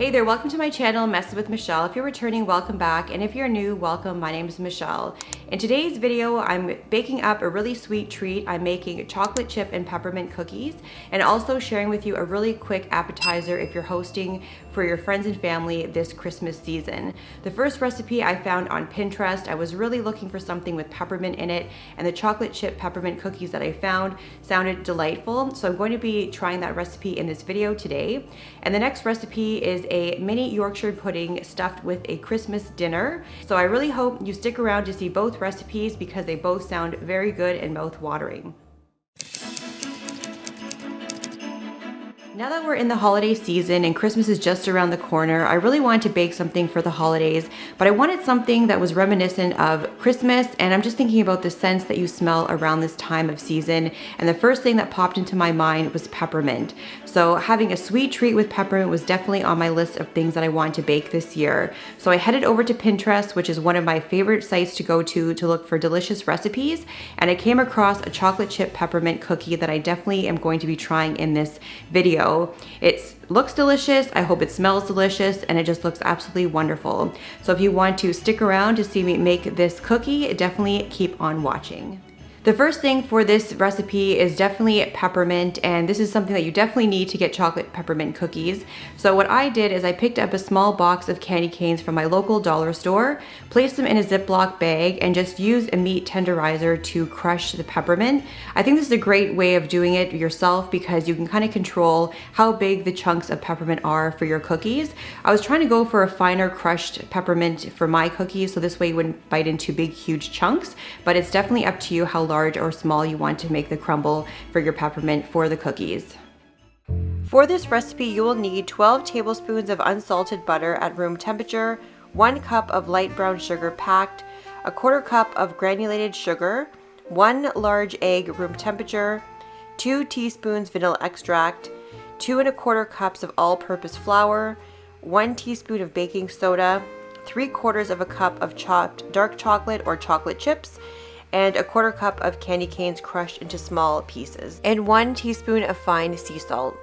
Hey there, welcome to my channel, Messes with Michelle. If you're returning, welcome back. And if you're new, welcome. My name is Michelle. In today's video, I'm baking up a really sweet treat. I'm making chocolate chip and peppermint cookies and also sharing with you a really quick appetizer if you're hosting for your friends and family this Christmas season. The first recipe I found on Pinterest. I was really looking for something with peppermint in it, and the chocolate chip peppermint cookies that I found sounded delightful. So I'm going to be trying that recipe in this video today. And the next recipe is a mini Yorkshire pudding stuffed with a Christmas dinner. So I really hope you stick around to see both recipes because they both sound very good and mouth-watering. Now that we're in the holiday season and Christmas is just around the corner, I really wanted to bake something for the holidays, but I wanted something that was reminiscent of Christmas, and I'm just thinking about the scents that you smell around this time of season, and the first thing that popped into my mind was peppermint. So having a sweet treat with peppermint was definitely on my list of things that I wanted to bake this year. So I headed over to Pinterest, which is one of my favorite sites to go to look for delicious recipes, and I came across a chocolate chip peppermint cookie that I definitely am going to be trying in this video. It looks delicious, I hope it smells delicious, and it just looks absolutely wonderful. So if you want to stick around to see me make this cookie, definitely keep on watching. The first thing for this recipe is definitely peppermint, and this is something that you definitely need to get chocolate peppermint cookies. So what I did is I picked up a small box of candy canes from my local dollar store, placed them in a Ziploc bag, and just used a meat tenderizer to crush the peppermint. I think this is a great way of doing it yourself because you can kind of control how big the chunks of peppermint are for your cookies. I was trying to go for a finer crushed peppermint for my cookies, so this way you wouldn't bite into big huge chunks, but it's definitely up to you how large or small you want to make the crumble for your peppermint for the cookies. For this recipe, you will need 12 tablespoons of unsalted butter at room temperature, 1 cup of light brown sugar packed, a 1/4 cup of granulated sugar, 1 large egg room temperature, 2 teaspoons vanilla extract, 2 1/4 cups of all-purpose flour, 1 teaspoon of baking soda, 3/4 of a cup of chopped dark chocolate or chocolate chips, and a 1/4 cup of candy canes crushed into small pieces, and 1 teaspoon of fine sea salt.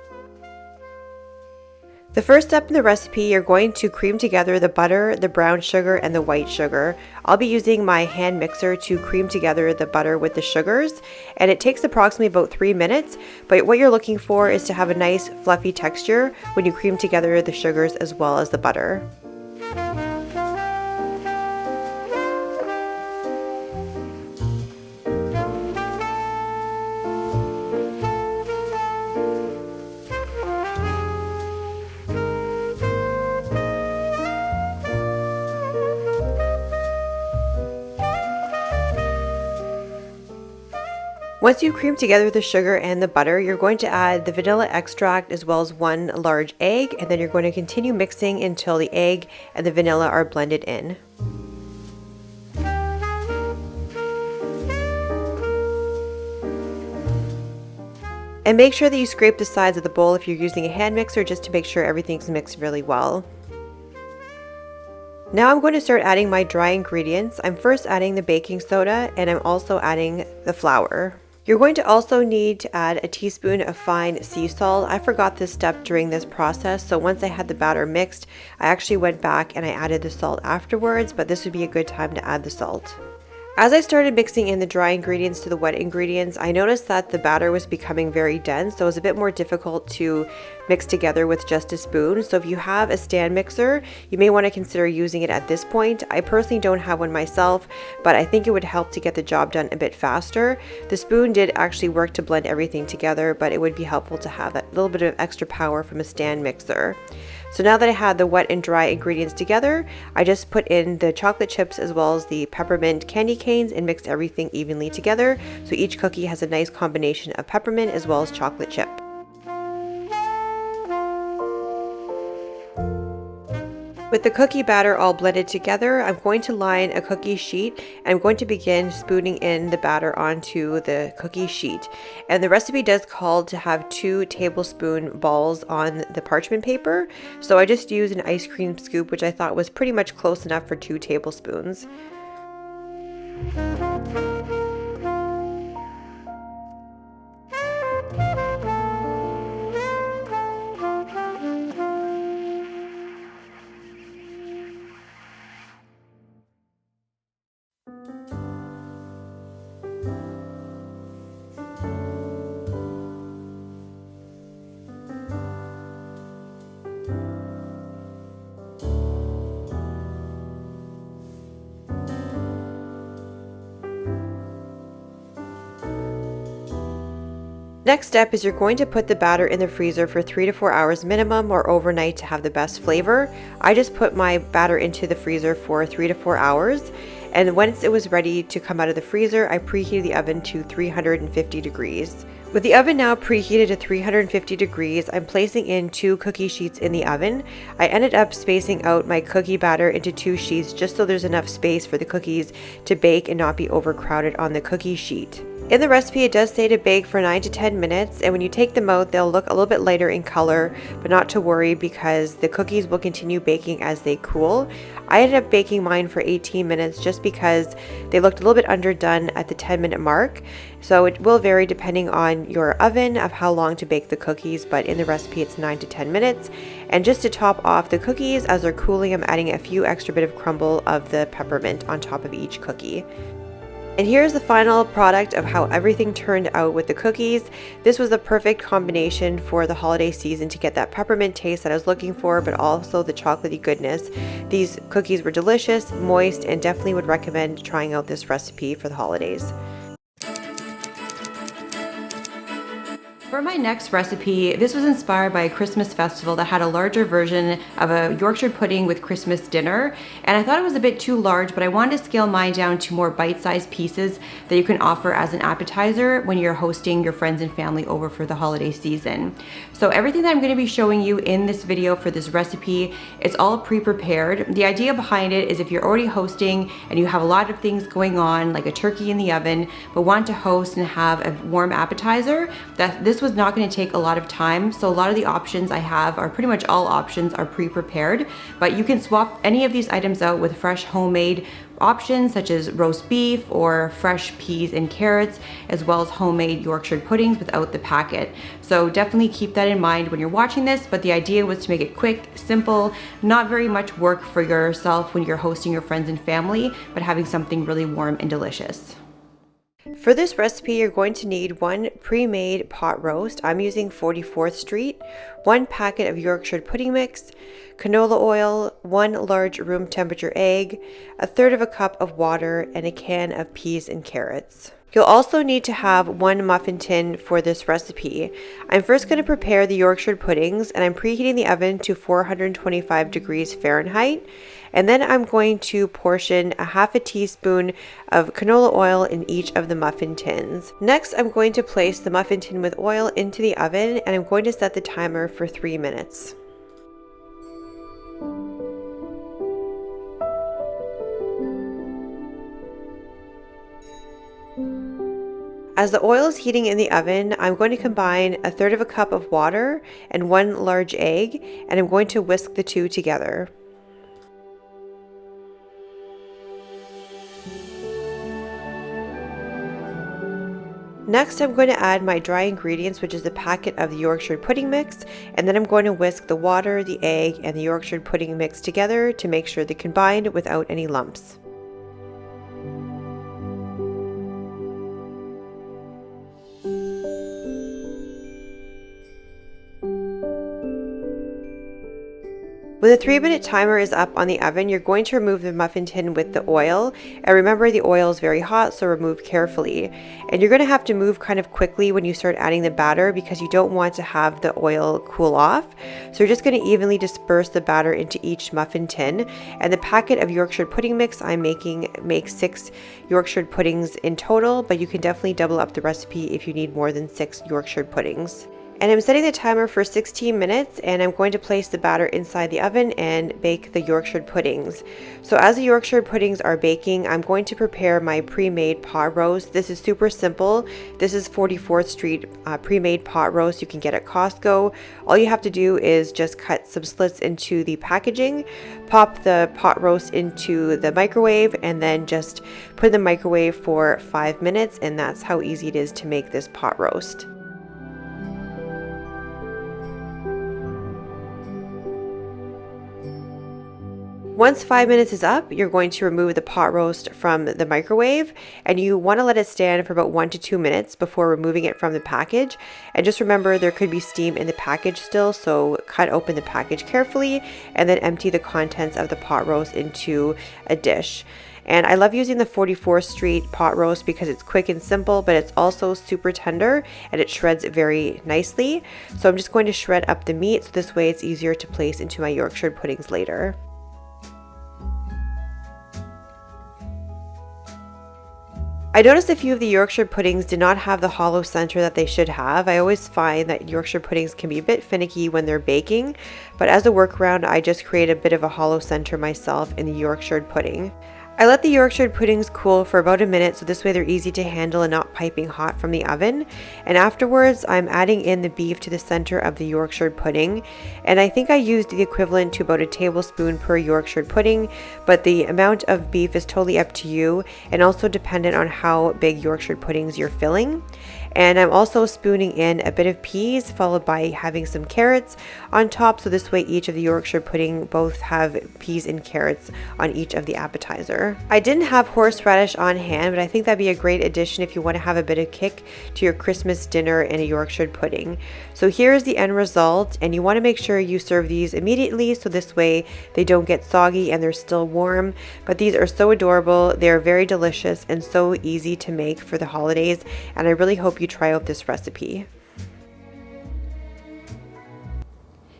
The first step in the recipe, you're going to cream together the butter, the brown sugar, and the white sugar. I'll be using my hand mixer to cream together the butter with the sugars, and it takes approximately about 3 minutes, but what you're looking for is to have a nice fluffy texture when you cream together the sugars as well as the butter. Once you cream together the sugar and the butter, you're going to add the vanilla extract as well as 1 large egg, and then you're going to continue mixing until the egg and the vanilla are blended in. And make sure that you scrape the sides of the bowl if you're using a hand mixer just to make sure everything's mixed really well. Now I'm going to start adding my dry ingredients. I'm first adding the baking soda, and I'm also adding the flour. You're going to also need to add a teaspoon of fine sea salt. I forgot this step during this process, so once I had the batter mixed, I actually went back and I added the salt afterwards, but this would be a good time to add the salt. As I started mixing in the dry ingredients to the wet ingredients, I noticed that the batter was becoming very dense, so it was a bit more difficult to mix together with just a spoon. So if you have a stand mixer, you may want to consider using it at this point. I personally don't have one myself, but I think it would help to get the job done a bit faster. The spoon did actually work to blend everything together, but it would be helpful to have that little bit of extra power from a stand mixer. So now that I had the wet and dry ingredients together, I just put in the chocolate chips as well as the peppermint candy canes and mixed everything evenly together, so each cookie has a nice combination of peppermint as well as chocolate chip. With the cookie batter all blended together, I'm going to line a cookie sheet and I'm going to begin spooning in the batter onto the cookie sheet. And the recipe does call to have 2 tablespoon balls on the parchment paper, so I just used an ice cream scoop, which I thought was pretty much close enough for 2 tablespoons. Next step is you're going to put the batter in the freezer for 3 to 4 hours minimum or overnight to have the best flavor. I just put my batter into the freezer for 3 to 4 hours, and once it was ready to come out of the freezer, I preheated the oven to 350 degrees. With the oven now preheated to 350 degrees, I'm placing in 2 cookie sheets in the oven. I ended up spacing out my cookie batter into 2 sheets just so there's enough space for the cookies to bake and not be overcrowded on the cookie sheet. In the recipe, it does say to bake for 9 to 10 minutes, and when you take them out, they'll look a little bit lighter in color, but not to worry because the cookies will continue baking as they cool. I ended up baking mine for 18 minutes just because they looked a little bit underdone at the 10-minute mark. So it will vary depending on your oven of how long to bake the cookies, but in the recipe it's 9 to 10 minutes. And just to top off the cookies, as they're cooling, I'm adding a few extra bit of crumble of the peppermint on top of each cookie. And here's the final product of how everything turned out with the cookies. This was the perfect combination for the holiday season to get that peppermint taste that I was looking for, but also the chocolatey goodness. These cookies were delicious, moist, and definitely would recommend trying out this recipe for the holidays. For my next recipe, this was inspired by a Christmas festival that had a larger version of a Yorkshire pudding with Christmas dinner, and I thought it was a bit too large, but I wanted to scale mine down to more bite-sized pieces that you can offer as an appetizer when you're hosting your friends and family over for the holiday season. So everything that I'm going to be showing you in this video for this recipe, it's all pre-prepared. The idea behind it is if you're already hosting and you have a lot of things going on, like a turkey in the oven, but want to host and have a warm appetizer, that this was not going to take a lot of time. So a lot of the options I have are pretty much all options are pre-prepared, but you can swap any of these items out with fresh homemade options such as roast beef or fresh peas and carrots, as well as homemade Yorkshire puddings without the packet. So definitely keep that in mind when you're watching this, but the idea was to make it quick, simple, not very much work for yourself when you're hosting your friends and family, but having something really warm and delicious. For this recipe, you're going to need 1 pre-made pot roast. I'm using 44th Street, 1 packet of Yorkshire pudding mix, canola oil, 1 large room temperature egg, 1/3 cup of water, and a can of peas and carrots. You'll also need to have 1 muffin tin for this recipe. I'm first going to prepare the Yorkshire puddings, and I'm preheating the oven to 425 degrees Fahrenheit. And then I'm going to portion a 1/2 teaspoon of canola oil in each of the muffin tins. Next, I'm going to place the muffin tin with oil into the oven, and I'm going to set the timer for 3 minutes. As the oil is heating in the oven, I'm going to combine 1/3 cup of water and 1 large egg, and I'm going to whisk the two together. Next, I'm going to add my dry ingredients, which is the packet of the Yorkshire pudding mix, and then I'm going to whisk the water, the egg, and the Yorkshire pudding mix together to make sure they're combined without any lumps. When the 3-minute timer is up on the oven, you're going to remove the muffin tin with the oil. And remember, the oil is very hot, so remove carefully. And you're going to have to move kind of quickly when you start adding the batter because you don't want to have the oil cool off. So you're just going to evenly disperse the batter into each muffin tin. And the packet of Yorkshire pudding mix I'm making makes 6 Yorkshire puddings in total, but you can definitely double up the recipe if you need more than 6 Yorkshire puddings. And I'm setting the timer for 16 minutes, and I'm going to place the batter inside the oven and bake the Yorkshire puddings. So as the Yorkshire puddings are baking, I'm going to prepare my pre-made pot roast. This is super simple. This is 44th Street pre-made pot roast you can get at Costco. All you have to do is just cut some slits into the packaging, pop the pot roast into the microwave, and then just put in the microwave for 5 minutes, and that's how easy it is to make this pot roast. Once 5 minutes is up, you're going to remove the pot roast from the microwave, and you want to let it stand for about 1 to 2 minutes before removing it from the package. And just remember, there could be steam in the package still, so cut open the package carefully and then empty the contents of the pot roast into a dish. And I love using the 44th Street pot roast because it's quick and simple, but it's also super tender and it shreds very nicely. So I'm just going to shred up the meat so this way it's easier to place into my Yorkshire puddings later. I noticed a few of the Yorkshire puddings did not have the hollow center that they should have. I always find that Yorkshire puddings can be a bit finicky when they're baking, but as a workaround, I just create a bit of a hollow center myself in the Yorkshire pudding. I let the Yorkshire puddings cool for about a minute so this way they're easy to handle and not piping hot from the oven. And afterwards, I'm adding in the beef to the center of the Yorkshire pudding. And I think I used the equivalent to about a tablespoon per Yorkshire pudding, but the amount of beef is totally up to you and also dependent on how big Yorkshire puddings you're filling. And I'm also spooning in a bit of peas followed by having some carrots on top, so this way each of the Yorkshire pudding both have peas and carrots on each of the appetizer. I didn't have horseradish on hand, but I think that'd be a great addition if you want to have a bit of kick to your Christmas dinner in a Yorkshire pudding. So here's the end result, and you want to make sure you serve these immediately so this way they don't get soggy and they're still warm. But these are so adorable, they're very delicious and so easy to make for the holidays, and I really hope you try out this recipe.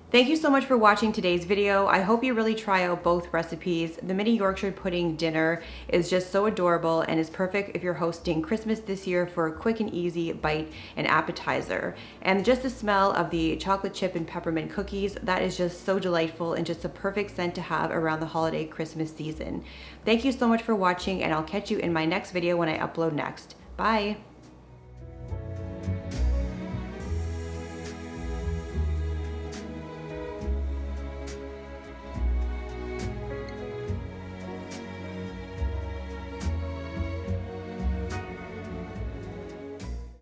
Thank you so much for watching today's video. I hope you really try out both recipes. The mini Yorkshire pudding dinner is just so adorable and is perfect if you're hosting Christmas this year for a quick and easy bite and appetizer. And just the smell of the chocolate chip and peppermint cookies, that is just so delightful and just a perfect scent to have around the holiday Christmas season. Thank you so much for watching, and I'll catch you in my next video when I upload next. Bye.